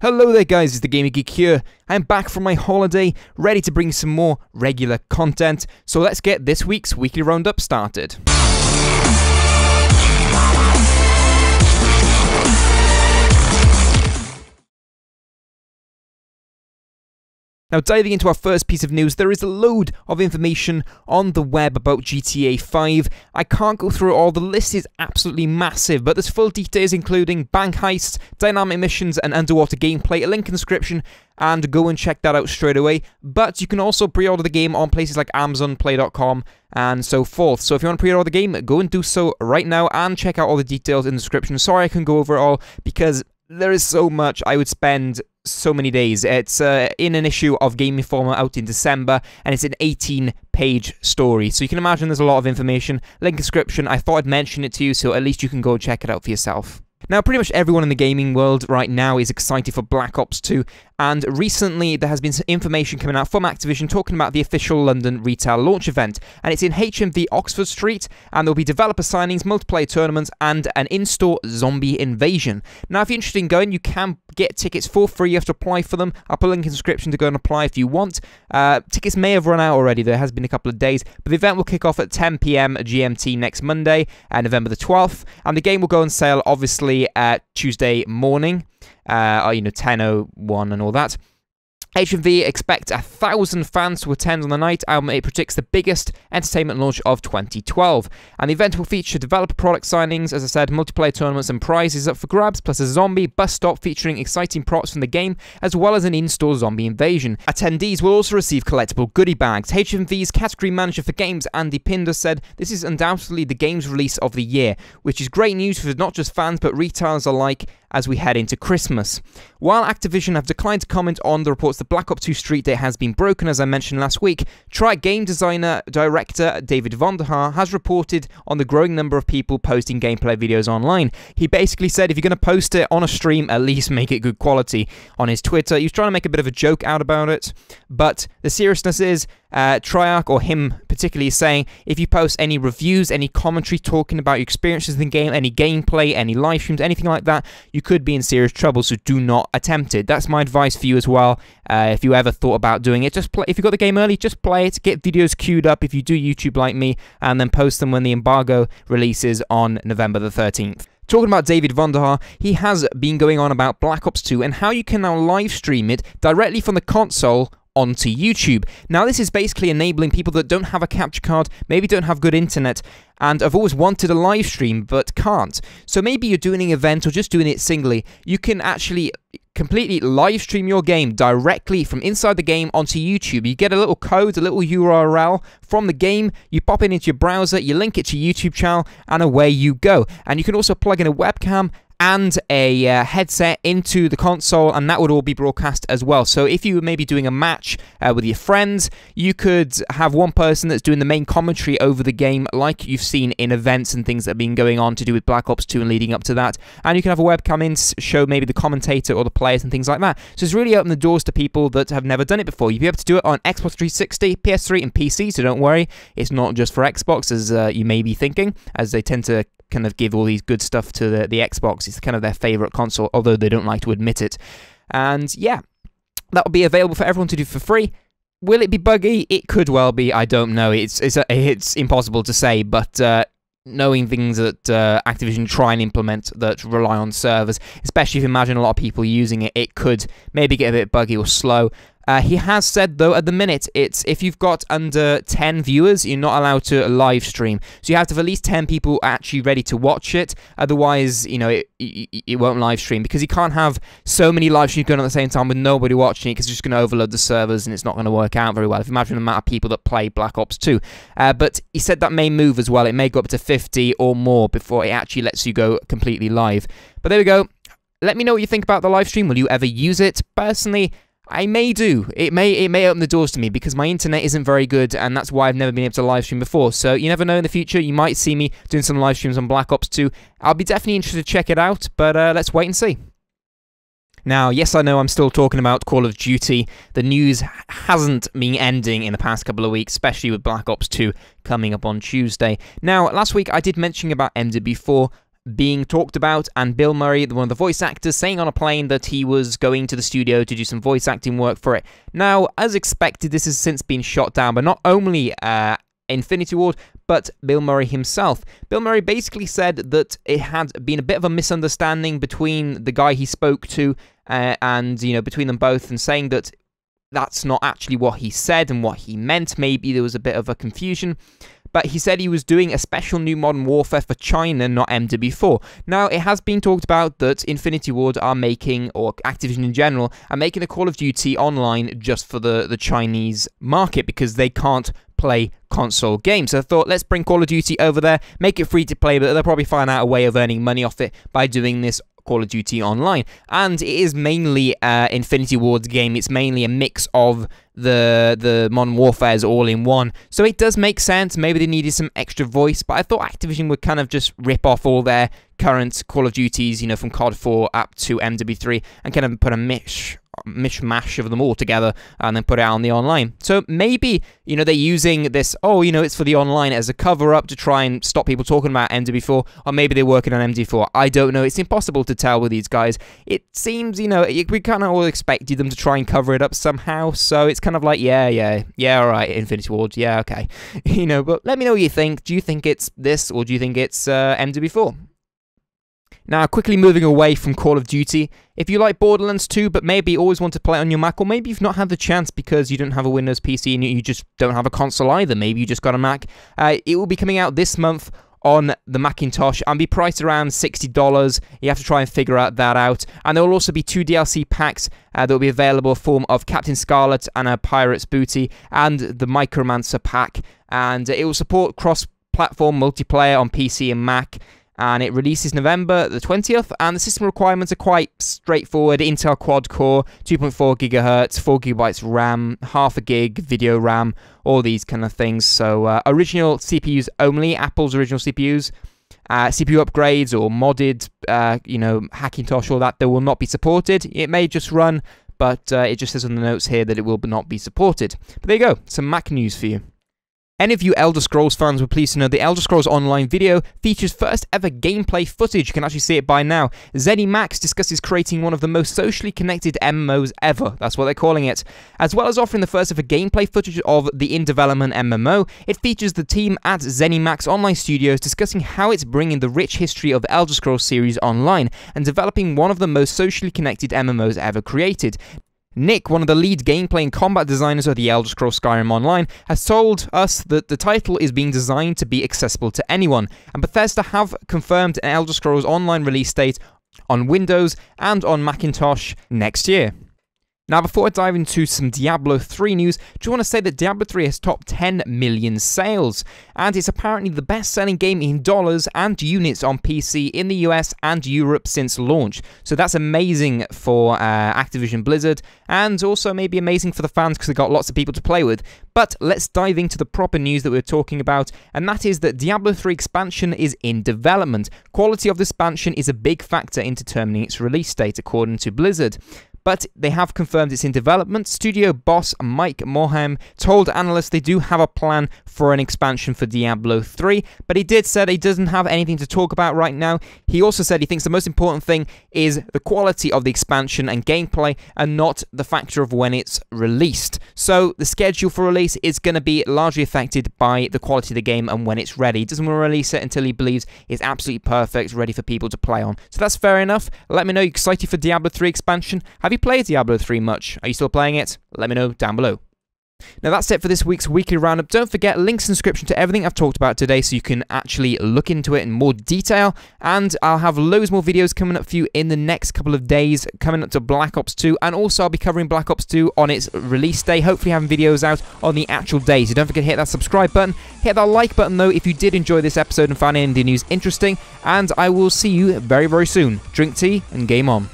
Hello there guys, it's the Gaming Geek here. I'm back from my holiday, ready to bring some more regular content, so let's get this week's weekly roundup started. Now, diving into our first piece of news, there is a load of information on the web about GTA 5. I can't go through it all, the list is absolutely massive, but there's full details including bank heists, dynamic missions, and underwater gameplay, a link in the description, and go and check that out straight away. But you can also pre-order the game on places like Amazon, Play.com, and so forth. So if you want to pre-order the game, go and do so right now, and check out all the details in the description. Sorry I couldn't go over it all, because there is so much. I would spend so many days. It's in an issue of Game Informer out in December, and it's an 18-page story. So you can imagine there's a lot of information. Link in the description. I thought I'd mention it to you, so at least you can go check it out for yourself. Now, pretty much everyone in the gaming world right now is excited for Black Ops 2, and recently there has been some information coming out from Activision talking about the official London retail launch event, and it's in HMV Oxford Street, and there'll be developer signings, multiplayer tournaments, and an in-store zombie invasion. Now, if you're interested in going, you can get tickets for free. You have to apply for them. I'll put a link in the description to go and apply if you want. Tickets may have run out already. There has been a couple of days, but the event will kick off at 10 PM GMT next Monday, November the 12th, and the game will go on sale, obviously, Tuesday morning, 10:01 and all that. HMV expect 1,000 fans to attend on the night, and it predicts the biggest entertainment launch of 2012. And the event will feature developer product signings, as I said, multiplayer tournaments and prizes up for grabs, plus a zombie bus stop featuring exciting props from the game, as well as an in-store zombie invasion. Attendees will also receive collectible goodie bags. HMV's category manager for games, Andy Pinder, said this is undoubtedly the game's release of the year, which is great news for not just fans but retailers alike as we head into Christmas. While Activision have declined to comment on the reports that Black Ops 2 Street Date has been broken, as I mentioned last week, Treyarch game designer director David Vonderhaar has reported on the growing number of people posting gameplay videos online. He basically said if you're going to post it on a stream, at least make it good quality. On his Twitter, he was trying to make a bit of a joke out about it, but the seriousness is, Treyarch, or him particularly, is saying if you post any reviews, any commentary talking about your experiences in the game, any gameplay, any live streams, anything like that, you could be in serious trouble, so do not attempt it. That's my advice for you as well. If you ever thought about doing it, just play. If you got the game early, just play it, get videos queued up if you do YouTube like me, and then post them when the embargo releases on November the 13th. Talking about David Vonderhaar, he has been going on about Black Ops 2 and how you can now live stream it directly from the console onto YouTube. Now, this is basically enabling people that don't have a capture card, maybe don't have good internet, and have always wanted a live stream but can't. So maybe you're doing an event or just doing it singly. You can actually completely live stream your game directly from inside the game onto YouTube. You get a little code, a little URL from the game, you pop it into your browser, you link it to your YouTube channel, and away you go. And you can also plug in a webcam and a headset into the console, and that would all be broadcast as well. So if you were maybe doing a match with your friends, you could have one person that's doing the main commentary over the game, like you've seen in events and things that have been going on to do with Black Ops 2 and leading up to that. And you can have a webcam in to show maybe the commentator or the players and things like that. So it's really opened the doors to people that have never done it before. You'll be able to do it on Xbox 360, PS3, and PC, so don't worry. It's not just for Xbox, as you may be thinking, as they tend to kind of give all these good stuff to the Xbox. It's kind of their favorite console, although they don't like to admit it. And yeah, that will be available for everyone to do for free. Will it be buggy? It could well be. I don't know. It's impossible to say, but knowing things that Activision try and implement that rely on servers, especially if you imagine a lot of people using it, it could maybe get a bit buggy or slow. He has said, though, at the minute, it's if you've got under 10 viewers, you're not allowed to live stream. So you have to have at least 10 people actually ready to watch it. Otherwise, you know, it won't live stream, because you can't have so many live streams going on at the same time with nobody watching it, because it's just going to overload the servers and it's not going to work out very well. If you imagine the amount of people that play Black Ops 2. But he said that may move as well. It may go up to 50 or more before it actually lets you go completely live. But there we go. Let me know what you think about the live stream. Will you ever use it? Personally, I may do. It may open the doors to me, because my internet isn't very good, and that's why I've never been able to live stream before. So you never know, in the future, you might see me doing some live streams on Black Ops 2. I'll be definitely interested to check it out, but let's wait and see. Now, yes, I know I'm still talking about Call of Duty. The news hasn't been ending in the past couple of weeks, especially with Black Ops 2 coming up on Tuesday. Now, last week I did mention about MW4 being talked about, and Bill Murray, one of the voice actors, saying on a plane that he was going to the studio to do some voice acting work for it. Now, as expected, this has since been shot down by not only Infinity Ward, but Bill Murray himself. Bill Murray basically said that it had been a bit of a misunderstanding between the guy he spoke to and, you know, between them both, and saying that that's not actually what he said and what he meant. Maybe there was a bit of a confusion. But he said he was doing a special new Modern Warfare for China, not MW4. Now, it has been talked about that Infinity Ward are making, or Activision in general, are making a Call of Duty online just for the Chinese market, because they can't play console games. So I thought, let's bring Call of Duty over there, make it free to play, but they'll probably find out a way of earning money off it by doing this Call of Duty Online. And it is mainly Infinity Ward's game. It's mainly a mix of the Modern Warfares all in one. So it does make sense. Maybe they needed some extra voice, but I thought Activision would kind of just rip off all their current Call of Duties, you know, from COD 4 up to MW3, and kind of put a mishmash of them all together and then put it out on the online. So maybe, you know, they're using this, oh, you know, it's for the online as a cover-up to try and stop people talking about MW4, or maybe they're working on MW4. I don't know. It's impossible to tell with these guys. It seems, you know, we kind of all expected them to try and cover it up somehow, so it's kind of like, yeah, all right, Infinity Ward, yeah, okay. You know, but let me know what you think. Do you think it's this, or do you think it's MW4? Now, quickly moving away from Call of Duty, if you like Borderlands 2, but maybe always want to play it on your Mac, or maybe you've not had the chance because you don't have a Windows PC and you just don't have a console either, maybe you just got a Mac, it will be coming out this month on the Macintosh and be priced around $60. You have to try and figure that out. And there will also be 2 DLC packs that will be available in the form of Captain Scarlet and a Pirate's Booty, and the Micromancer pack. And it will support cross-platform multiplayer on PC and Mac. And it releases November the 20th, and the system requirements are quite straightforward. Intel quad-core, 2.4 GHz, 4 GB RAM, half a gig video RAM, all these kind of things. So original CPUs only, Apple's original CPUs. CPU upgrades or modded, you know, Hackintosh, all that, they will not be supported. It may just run, but it just says on the notes here that it will not be supported. But there you go, some Mac news for you. Any of you Elder Scrolls fans were pleased to know the Elder Scrolls Online video features first ever gameplay footage. You can actually see it by now. ZeniMax discusses creating one of the most socially connected MMOs ever. That's what they're calling it. As well as offering the first ever gameplay footage of the in-development MMO, it features the team at ZeniMax Online Studios discussing how it's bringing the rich history of the Elder Scrolls series online and developing one of the most socially connected MMOs ever created. Nick, one of the lead gameplay and combat designers of the Elder Scrolls Skyrim Online, has told us that the title is being designed to be accessible to anyone, and Bethesda have confirmed an Elder Scrolls Online release date on Windows and on Macintosh next year. Now, before I dive into some Diablo 3 news, I just want to say that Diablo 3 has topped 10 million sales, and it's apparently the best-selling game in dollars and units on PC in the US and Europe since launch. So that's amazing for Activision Blizzard, and also maybe amazing for the fans because they've got lots of people to play with. But let's dive into the proper news that we're talking about, and that is that Diablo 3 expansion is in development. Quality of the expansion is a big factor in determining its release date, according to Blizzard. But they have confirmed it's in development. Studio boss Mike Morhaime told analysts they do have a plan for an expansion for Diablo 3, but he did say he doesn't have anything to talk about right now. He also said he thinks the most important thing is the quality of the expansion and gameplay, and not the factor of when it's released. So the schedule for release is going to be largely affected by the quality of the game and when it's ready. He doesn't want to release it until he believes it's absolutely perfect, ready for people to play on. So that's fair enough. Let me know you're excited for Diablo 3 expansion. Have you played Diablo 3 much? Are you still playing it? Let me know down below. Now that's it for this week's weekly roundup. Don't forget, links and description to everything I've talked about today so you can actually look into it in more detail. And I'll have loads more videos coming up for you in the next couple of days, coming up to Black Ops 2. And also I'll be covering Black Ops 2 on its release day, hopefully having videos out on the actual day. So don't forget to hit that subscribe button, hit that like button though if you did enjoy this episode and found any of the news interesting. And I will see you very, very soon. Drink tea and game on.